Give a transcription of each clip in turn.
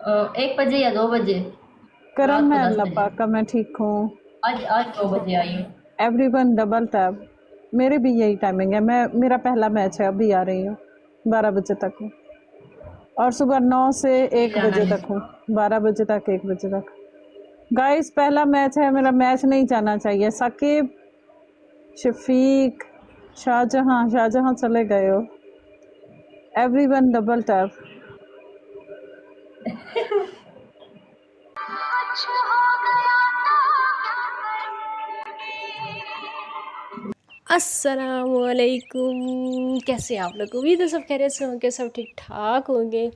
1 बजे या 2 बजे, करम रात को है 10 अल्लाह बजे। पाक का, मैं ठीक हूँ। आज 2 बजे आई हूँ। एवरीवन डबल टैब, मेरे भी यही टाइमिंग है। मेरा पहला मैच है, अभी आ रही हूँ, 12 बजे तक हूँ, और सुबह 9 से फिर 1 जाना बजे है। तक हूँ, 12 बजे तक 1 बजे तक। गाइस पहला मैच है मेरा, मैच नहीं जाना चाहिए। साकिब, शफीक, शाहजहां चले गए हो। Everyone double tab. अस्सलामुअलैकुम, कैसे आप लोग? उम्मीद है सब खैरियत से होंगे, सब ठीक ठाक होंगे।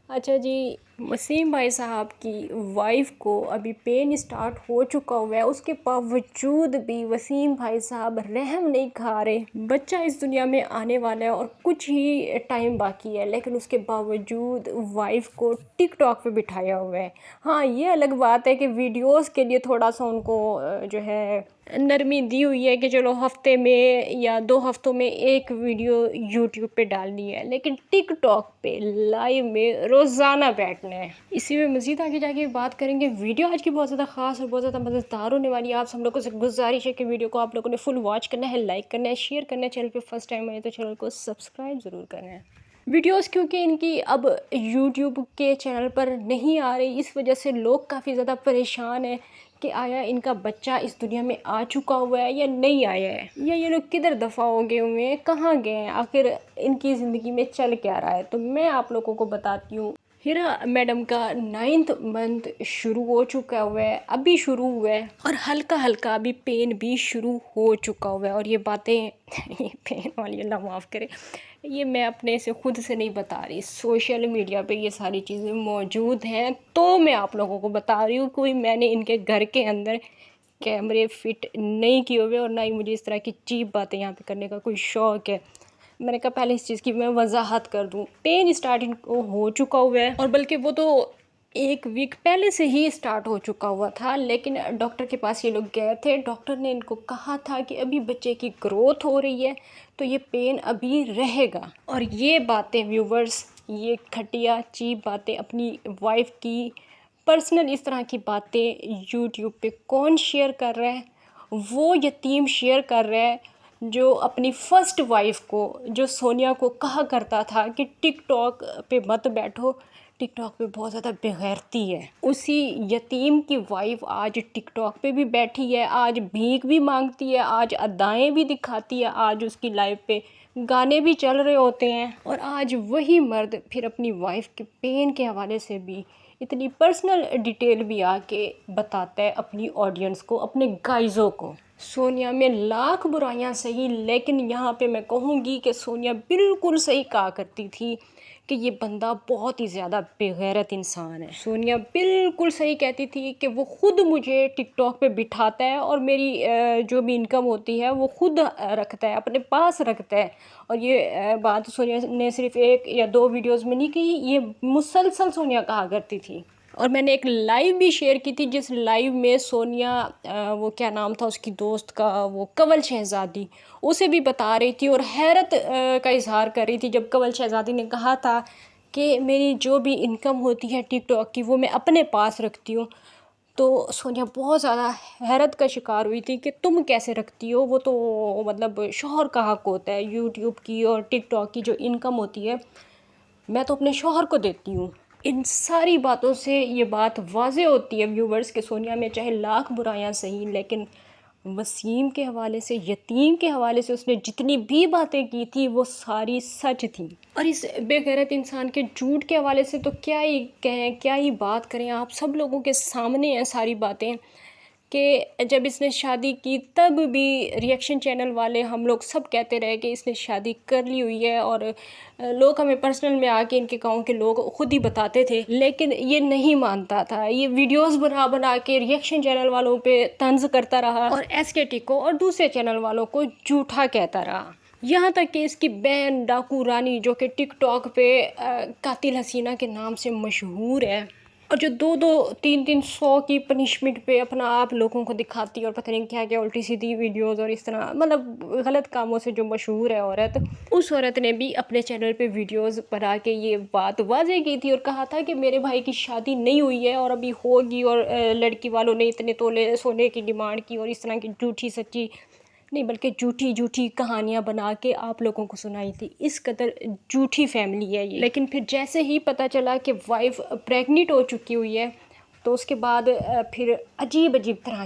अच्छा जी, वसीम भाई साहब की वाइफ को अभी पेन स्टार्ट हो चुका हुआ है, उसके बावजूद भी वसीम भाई साहब रहम नहीं खा रहे। बच्चा इस दुनिया में आने वाला है और कुछ ही टाइम बाकी है, लेकिन उसके बावजूद वाइफ को टिक टॉक पे बिठाया हुआ है। हाँ, ये अलग बात है कि वीडियोस के लिए थोड़ा सा उनको जो है नरमी दी हुई है कि चलो हफ्ते में या 2 हफ्तों में एक वीडियो यूट्यूब पे डालनी है, लेकिन टिक टॉक पे लाइव में रोज़ाना बैठना है। इसी में मज़ीद आगे जाके बात करेंगे। वीडियो आज की बहुत ज़्यादा ख़ास और बहुत ज़्यादा मज़ेदार होने वाली है। आप सब लोगों से गुजारिश है कि वीडियो को आप लोगों ने फुल वॉच करना है, लाइक करना है, शेयर करना है। चैनल पे फर्स्ट टाइम आए तो चैनल को सब्सक्राइब ज़रूर करना है। वीडियोस क्योंकि इनकी अब यूट्यूब के चैनल पर नहीं आ रही, इस वजह से लोग काफ़ी ज़्यादा परेशान हैं कि आया इनका बच्चा इस दुनिया में आ चुका हुआ है या नहीं आया है, या ये लोग किधर दफ़ा हो गए हुए हैं, कहाँ गए हैं, आखिर इनकी ज़िंदगी में चल क्या रहा है। तो मैं आप लोगों को बताती हूँ। हिरा मैडम का 9th मंथ शुरू हो चुका हुआ है, अभी शुरू हुआ है, और हल्का हल्का अभी पेन भी शुरू हो चुका हुआ है। और ये बातें ये पेन वाली, अल्लाह माफ़ करे, ये मैं अपने से खुद से नहीं बता रही, सोशल मीडिया पे ये सारी चीज़ें मौजूद हैं, तो मैं आप लोगों को बता रही हूँ। कोई मैंने इनके घर के अंदर कैमरे फिट नहीं किए हुए, और ना ही मुझे इस तरह की चीप बातें यहाँ पे करने का कोई शौक़ है। मैंने कहा पहले इस चीज़ की मैं वजाहत कर दूँ। पेन स्टार्टिंग हो चुका हुआ है, और बल्कि वो तो 1 वीक पहले से ही स्टार्ट हो चुका हुआ था, लेकिन डॉक्टर के पास ये लोग गए थे। डॉक्टर ने इनको कहा था कि अभी बच्चे की ग्रोथ हो रही है तो ये पेन अभी रहेगा। और ये बातें व्यूवर्स, ये घटिया चीप बातें अपनी वाइफ की पर्सनल इस तरह की बातें यूट्यूब पे कौन शेयर कर रहा है? वो यतीम शेयर कर रहा है जो अपनी फ़र्स्ट वाइफ को, जो सोनिया को कहा करता था कि टिकटॉक पे मत बैठो, टिकटॉक पे बहुत ज़्यादा बेगैरती है। उसी यतीम की वाइफ आज टिकटॉक पे भी बैठी है, आज भीख भी मांगती है, आज अदाएँ भी दिखाती है, आज उसकी लाइव पे गाने भी चल रहे होते हैं, और आज वही मर्द फिर अपनी वाइफ के पेन के हवाले से भी इतनी पर्सनल डिटेल भी आके बताता है अपनी ऑडियंस को, अपने गाइज़ों को। सोनिया में लाख बुराइयां सही, लेकिन यहाँ पे मैं कहूँगी कि सोनिया बिल्कुल सही कहा करती थी कि ये बंदा बहुत ही ज़्यादा बेगैरत इंसान है। सोनिया बिल्कुल सही कहती थी कि वो ख़ुद मुझे टिकटॉक पे बिठाता है और मेरी जो भी इनकम होती है वो ख़ुद रखता है, अपने पास रखता है। और ये बात सोनिया ने सिर्फ 1 या 2 वीडियोज़ में नहीं की, ये मुसलसल सोनिया कहा करती थी। और मैंने एक लाइव भी शेयर की थी, जिस लाइव में सोनिया वो क्या नाम था उसकी दोस्त का, वो कंवल शहज़ादी, उसे भी बता रही थी और हैरत का इजहार कर रही थी जब कंवल शहज़ादी ने कहा था कि मेरी जो भी इनकम होती है टिकटॉक की वो मैं अपने पास रखती हूँ। तो सोनिया बहुत ज़्यादा हैरत का शिकार हुई थी कि तुम कैसे रखती हो, वो तो मतलब शौहर का हक़ होता है, यूट्यूब की और टिकटॉक की जो इनकम होती है मैं तो अपने शौहर को देती हूँ। इन सारी बातों से ये बात वाज़े होती है व्यूवर्स के सोनिया में चाहे लाख बुराइयां सही, लेकिन वसीम के हवाले से, यतीम के हवाले से उसने जितनी भी बातें की थी वो सारी सच थी। और इस बेगैरत इंसान के झूठ के हवाले से तो क्या ही कहें, क्या ही बात करें, आप सब लोगों के सामने हैं सारी बातें। कि जब इसने शादी की तब भी रिएक्शन चैनल वाले हम लोग सब कहते रहे कि इसने शादी कर ली हुई है, और लोग हमें पर्सनल में आके, इनके गाँव के लोग खुद ही बताते थे, लेकिन ये नहीं मानता था। ये वीडियोस बना बना के रिएक्शन चैनल वालों पे तंज करता रहा और एसकेटी को और दूसरे चैनल वालों को झूठा कहता रहा। यहाँ तक कि इसकी बहन डाकू रानी, जो कि टिकटॉक पे कातिल हसीना के नाम से मशहूर है, और जो 200-300 की पनिशमेंट पे अपना आप लोगों को दिखाती है और पता नहीं क्या क्या उल्टी सीधी वीडियोस और इस तरह मतलब गलत कामों से जो मशहूर है औरत, उस औरत ने भी अपने चैनल पे वीडियोस बना के ये बात वाज़ेह की थी और कहा था कि मेरे भाई की शादी नहीं हुई है और अभी होगी, और लड़की वालों ने इतने तोले सोने की डिमांड की और इस तरह की झूठी सच्ची नहीं बल्कि झूठी कहानियाँ बना के आप लोगों को सुनाई थी। इस कदर झूठी फैमिली है ये। लेकिन फिर जैसे ही पता चला कि वाइफ प्रेग्नेंट हो चुकी हुई है, तो उसके बाद फिर अजीब अजीब तरह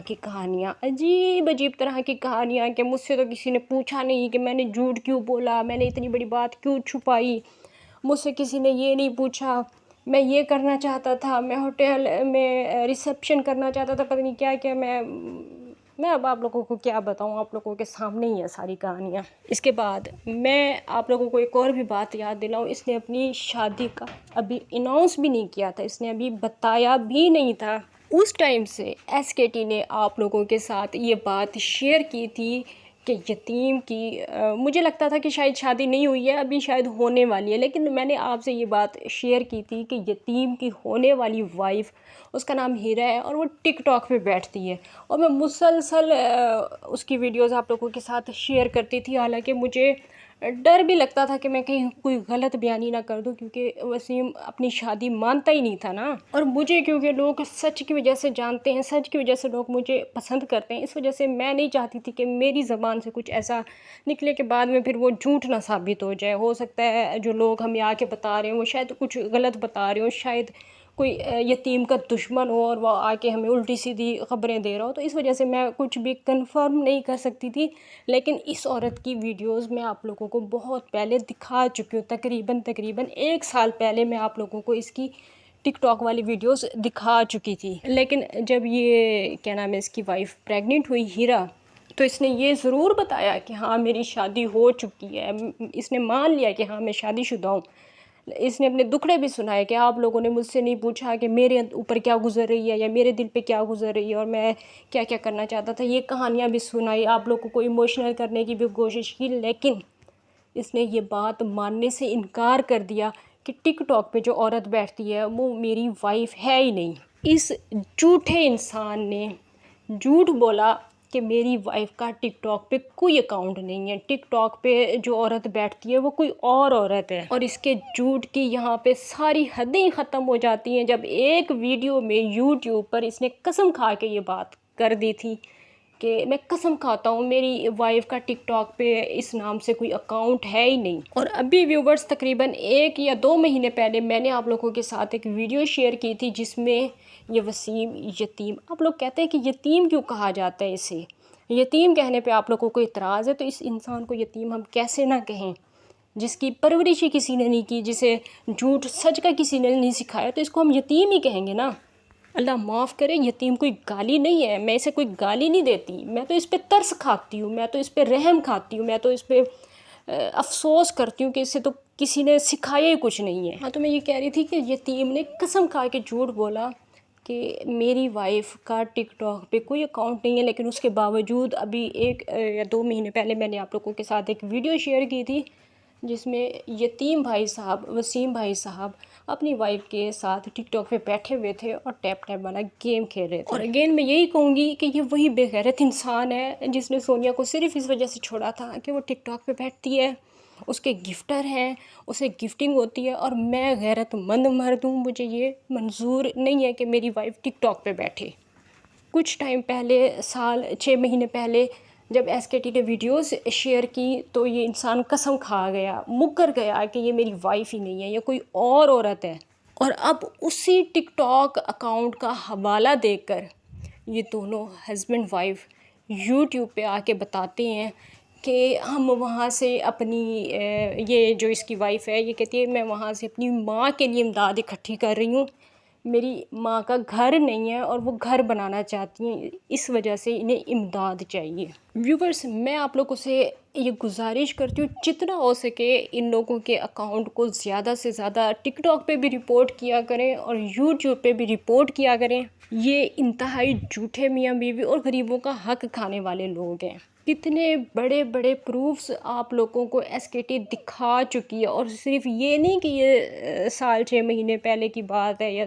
की कहानियाँ कि मुझसे तो किसी ने पूछा नहीं कि मैंने झूठ क्यों बोला, मैंने इतनी बड़ी बात क्यों छुपाई, मुझसे किसी ने ये नहीं पूछा, मैं ये करना चाहता था, मैं होटल में रिसेप्शन करना चाहता था, पता नहीं क्या क्या। मैं अब आप लोगों को क्या बताऊं, आप लोगों के सामने ही है सारी कहानियाँ। इसके बाद मैं आप लोगों को एक और भी बात याद दिलाऊं, इसने अपनी शादी का अभी अनाउंस भी नहीं किया था, इसने अभी बताया भी नहीं था। उस टाइम से SKT ने आप लोगों के साथ ये बात शेयर की थी कि यतीम की मुझे लगता था कि शायद शादी नहीं हुई है, अभी शायद होने वाली है, लेकिन मैंने आपसे ये बात शेयर की थी कि यतीम की होने वाली वाइफ, उसका नाम हीरा है और वो टिकटॉक पे बैठती है, और मैं मुसलसल उसकी वीडियोस आप लोगों के साथ शेयर करती थी। हालांकि मुझे डर भी लगता था कि मैं कहीं कोई गलत बयानी ना कर दूं, क्योंकि वसीम अपनी शादी मानता ही नहीं था ना, और मुझे क्योंकि लोग सच की वजह से जानते हैं, सच की वजह से लोग मुझे पसंद करते हैं, इस वजह से मैं नहीं चाहती थी कि मेरी ज़बान से कुछ ऐसा निकले कि बाद में फिर वो झूठ ना साबित हो जाए। हो सकता है जो लोग हमें आके बता रहे हैं वो शायद कुछ गलत बता रहे हो, शायद कोई यतीम का दुश्मन हो और वो आके हमें उल्टी सीधी ख़बरें दे रहा हो, तो इस वजह से मैं कुछ भी कंफर्म नहीं कर सकती थी। लेकिन इस औरत की वीडियोस मैं आप लोगों को बहुत पहले दिखा चुकी हूँ, तकरीबन 1 साल पहले मैं आप लोगों को इसकी टिकटॉक वाली वीडियोस दिखा चुकी थी। लेकिन जब ये क्या नाम है इसकी वाइफ प्रेग्नेंट हुई हीरा, तो इसने ये ज़रूर बताया कि हाँ मेरी शादी हो चुकी है, इसने मान लिया कि हाँ मैं शादीशुदा हूँ। इसने अपने दुखड़े भी सुनाए कि आप लोगों ने मुझसे नहीं पूछा कि मेरे ऊपर क्या गुजर रही है या मेरे दिल पे क्या गुजर रही है और मैं क्या क्या करना चाहता था। ये कहानियाँ भी सुनाई, आप लोगों को इमोशनल करने की भी कोशिश की, लेकिन इसने ये बात मानने से इनकार कर दिया कि टिकटॉक पे जो औरत बैठती है वो मेरी वाइफ है ही नहीं। इस झूठे इंसान ने झूठ बोला कि मेरी वाइफ का टिकटॉक पे कोई अकाउंट नहीं है, टिकटॉक पे जो औरत बैठती है वो कोई और औरत है। और इसके झूठ की यहाँ पे सारी हदें ख़त्म हो जाती हैं जब एक वीडियो में यूट्यूब पर इसने कसम खा के ये बात कर दी थी कि मैं कसम खाता हूँ मेरी वाइफ का टिकटॉक पे इस नाम से कोई अकाउंट है ही नहीं। और अभी व्यूवर्स तकरीबन 1 या 2 महीने पहले मैंने आप लोगों के साथ एक वीडियो शेयर की थी जिसमें ये वसीम यतीम, आप लोग कहते हैं कि यतीम क्यों कहा जाता है इसे, यतीम कहने पे आप लोगों को इतराज़ है, तो इस इंसान को यतीम हम कैसे ना कहें जिसकी परवरिश ही किसी ने नहीं की, जिसे झूठ सच का किसी ने नहीं सिखाया, तो इसको हम यतीम ही कहेंगे ना। अल्लाह माफ़ करे, यतीम कोई गाली नहीं है, मैं इसे कोई गाली नहीं देती, मैं तो इस पर तरस खाती हूँ, मैं तो इस पर रहम खाती हूँ, मैं तो इस पर अफसोस करती हूँ कि इससे तो किसी ने सिखाया ही कुछ नहीं है। हाँ, तो मैं ये कह रही थी कि यतीम ने कसम खा के झूठ बोला कि मेरी वाइफ का टिकटॉक पे कोई अकाउंट नहीं है, लेकिन उसके बावजूद अभी 1 या 2 महीने पहले मैंने आप लोगों के साथ एक वीडियो शेयर की थी जिसमें यतीम भाई साहब, वसीम भाई साहब अपनी वाइफ के साथ टिकटॉक पे बैठे हुए थे और टैप वाला गेम खेल रहे थे। और अगेन मैं यही कहूँगी कि ये वही बेगैरत इंसान है जिसने सोनिया को सिर्फ इस वजह से छोड़ा था कि वो टिकटॉक पे बैठती है, उसके गिफ्टर हैं, उसे गिफ्टिंग होती है, और मैं गैरतमंद मर्द हूँ, मुझे ये मंजूर नहीं है कि मेरी वाइफ टिकटॉक पे बैठे। कुछ टाइम पहले, 6 महीने पहले जब SKT ने वीडियोस शेयर की तो ये इंसान कसम खा गया, मुकर गया कि ये मेरी वाइफ ही नहीं है, ये कोई और औरत है। और अब उसी टिकटॉक अकाउंट का हवाला देकर ये दोनों हस्बैंड वाइफ यूट्यूब पे आके बताते हैं कि हम वहाँ से अपनी ये जो इसकी वाइफ है ये कहती है मैं वहाँ से अपनी माँ के लिए इमदाद इकट्ठी कर रही हूँ, मेरी माँ का घर नहीं है और वो घर बनाना चाहती हैं, इस वजह से इन्हें इमदाद चाहिए। व्यूवर्स, मैं आप लोगों से ये गुजारिश करती हूँ जितना हो सके इन लोगों के अकाउंट को ज़्यादा से ज़्यादा टिकटॉक पे भी रिपोर्ट किया करें और यूट्यूब पे भी रिपोर्ट किया करें। ये इंतहाई झूठे मियाँ बीवी और गरीबों का हक खाने वाले लोग हैं। کتنے بڑے بڑے پروفس آپ لوگوں کو SKT دکھا چکی ہے، اور صرف یہ نہیں کہ یہ سال 6 مہینے پہلے کی بات ہے یا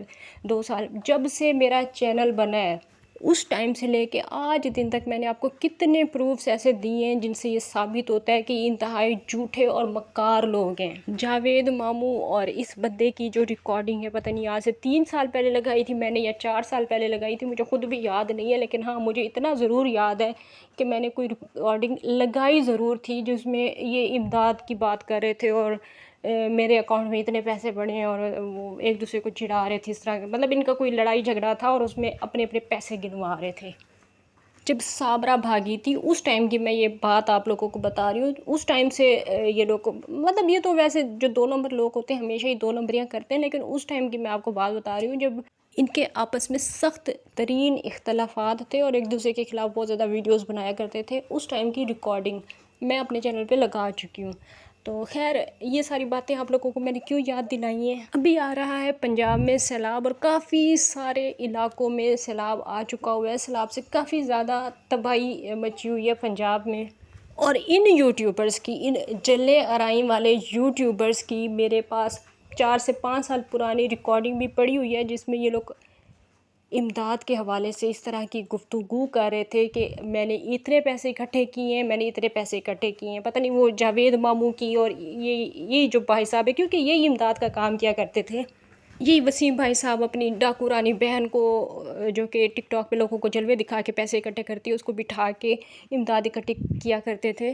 2 سال، جب سے میرا چینل بنا ہے اس ٹائم سے لے کے آج دن تک میں نے آپ کو کتنے پروفس ایسے دیے ہیں جن سے یہ ثابت ہوتا ہے کہ یہ انتہائی جھوٹے اور مکار لوگ ہیں۔ جاوید ماموں اور اس بندے کی جو ریکارڈنگ ہے، پتہ نہیں آج سے 3 سال پہلے لگائی تھی میں نے یا 4 سال پہلے لگائی تھی، مجھے خود بھی یاد نہیں ہے، لیکن ہاں مجھے اتنا ضرور یاد ہے کہ میں نے کوئی ریکارڈنگ لگائی ضرور تھی جس میں یہ امداد کی بات کر رہے تھے اور میرے اکاؤنٹ میں اتنے پیسے بڑھے ہیں، اور وہ ایک دوسرے کو چڑھا رہے تھے اس طرح، مطلب ان کا کوئی لڑائی جھگڑا تھا اور اس میں اپنے اپنے پیسے گنوا رہے تھے۔ جب صابرہ بھاگی تھی اس ٹائم کی میں یہ بات آپ لوگوں کو بتا رہی ہوں، اس ٹائم سے یہ لوگ، مطلب یہ تو ویسے جو 2 نمبر لوگ ہوتے ہیں ہمیشہ ہی 2 نمبریاں کرتے ہیں، لیکن اس ٹائم کی میں آپ کو بات بتا رہی ہوں جب ان کے آپس میں سخت ترین اختلافات تھے اور ایک دوسرے کے خلاف بہت زیادہ ویڈیوز بنایا کرتے تھے، اس ٹائم کی ریکارڈنگ میں اپنے چینل پہ لگا چکی ہوں۔ تو خیر یہ ساری باتیں آپ لوگوں کو میں نے کیوں یاد دلائی ہیں، ابھی آ رہا ہے پنجاب میں سیلاب اور کافی سارے علاقوں میں سیلاب آ چکا ہوا ہے، سیلاب سے کافی زیادہ تباہی مچی ہوئی ہے پنجاب میں، اور ان یوٹیوبرز کی، ان جلے ارائیں والے یوٹیوبرز کی میرے پاس 4 سے 5 سال پرانی ریکارڈنگ بھی پڑی ہوئی ہے جس میں یہ لوگ امداد کے حوالے سے اس طرح کی گفتگو کر رہے تھے کہ میں نے اتنے پیسے اکٹھے کیے ہیں، میں نے اتنے پیسے اکٹھے کیے ہیں، پتہ نہیں وہ جاوید ماموں کی اور یہی جو بھائی صاحب ہے، کیونکہ یہی امداد کا کام کیا کرتے تھے، یہی وسیم بھائی صاحب اپنی ڈاکو رانی بہن کو جو کہ ٹک ٹاک پہ لوگوں کو جلوے دکھا کے پیسے اکٹھے کرتی ہے اس کو بٹھا کے امداد اکٹھی کیا کرتے تھے۔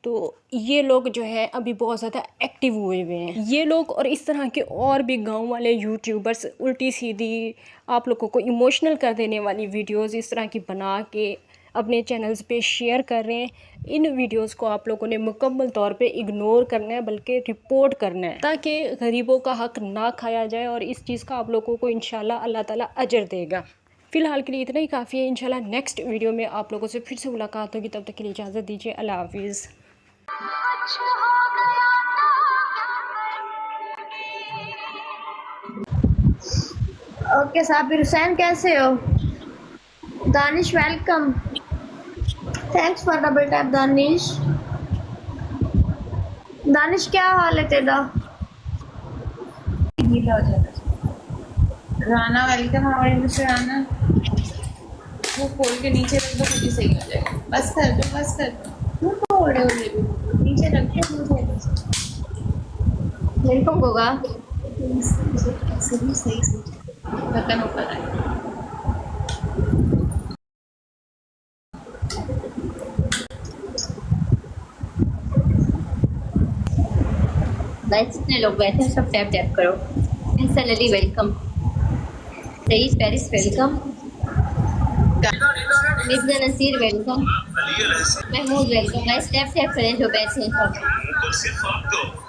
تو یہ لوگ جو ہے ابھی بہت زیادہ ایکٹیو ہوئے ہیں یہ لوگ، اور اس طرح کے اور بھی گاؤں والے یوٹیوبرز الٹی سیدھی آپ لوگوں کو ایموشنل کر دینے والی ویڈیوز اس طرح کی بنا کے اپنے چینلز پہ شیئر کر رہے ہیں۔ ان ویڈیوز کو آپ لوگوں نے مکمل طور پہ اگنور کرنا ہے بلکہ رپورٹ کرنا ہے تاکہ غریبوں کا حق نہ کھایا جائے، اور اس چیز کا آپ لوگوں کو انشاءاللہ اللہ تعالیٰ اجر دے گا۔ فی الحال کے لیے اتنا ہی کافی ہے، انشاءاللہ نیکسٹ ویڈیو میں آپ لوگوں سے پھر سے ملاقات ہوگی، تب تک کے لیے اجازت دیجیے، اللہ حافظ۔ اوکے صابر حسین کیسے ہو؟ Danish welcome, thanks for double tap Danish. Danish کیا حال ہے تیرا؟ گیلا ہو جاتا رانا ویلکم ہمارے مسٹر رانا، وہ کھول کے نیچے رکھ دو خود ہی صحیح ہو جائے گا، بس کر دو بس کر دو، کیوں توڑے ہو یہ بھی نیچے رکھ دو مجھے ویلکم ہوگا۔ صحیح ختم ہو کر آئے۔ بس جتنے لوگ بیٹھے ہیں سب ٹیپ ٹیپ کرو۔ Faisal Ali welcome, Raees Paris welcome, Mirza Naseer welcome, Mahmood welcome. بس ٹیپ ٹیپ کریں جو بیٹھے ہیں سب۔